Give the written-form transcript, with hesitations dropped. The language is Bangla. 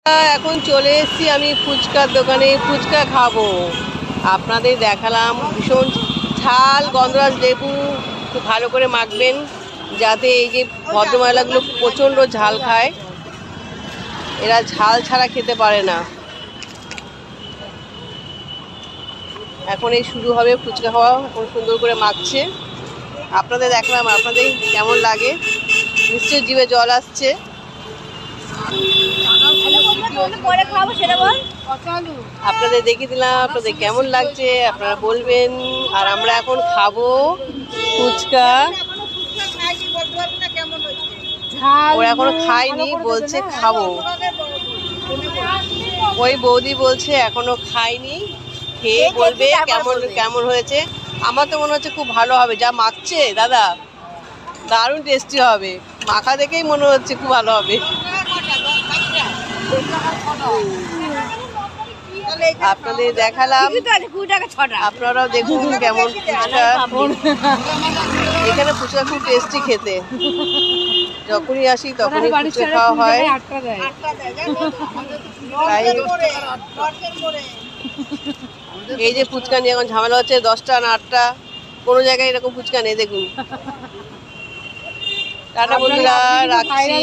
এখন চলে এসেছি আমি ফুচকার দোকানে, ফুচকা খাবো। আপনাদের দেখালাম ভীষণ ঝাল গন্ধরাজ লেবু খুব ভালো করে মাখবেন, যাতে এই যে ভদ্রমহিলাগুলো প্রচণ্ড ঝাল খায়, এরা ঝাল ছাড়া খেতে পারে না। এখন এই শুরু হবে ফুচকা খাওয়া, এখন সুন্দর করে মাখছে। আপনাদের দেখলাম, আপনাদের কেমন লাগে? নিশ্চয়ই জিভে জল আসছে। আপনাদের দেখিয়ে দিলাম, আপনাদের কেমন লাগছে আপনারা বলবেন। আর আমরা এখন খাবো ফুচকা। ওরা এখনো খায়নি, বলছে খাবো। ওই বৌদি বলছে এখনো খায়নি, খেয়ে বলবে কেমন কেমন হয়েছে। আমার তো মনে হচ্ছে খুব ভালো হবে, যা মাখছে দাদা দারুণ টেস্টি হবে। মাখা দেখেই মনে হচ্ছে খুব ভালো হবে। আপনাদের দেখালাম, আপনারাও দেখুন কেমন ফুচকা। এখানে ফুচকা খুব টেস্টি খেতে, যখনই আসি তখনই ফুচকা খাওয়া হয়। তাই এই যে ফুচকা নিয়ে এখন ঝামেলা হচ্ছে, 10টা না 8টা, কোনো জায়গায় এরকম ফুচকা নেই। দেখুন, টাটা বন্ধুরা, রাখছি।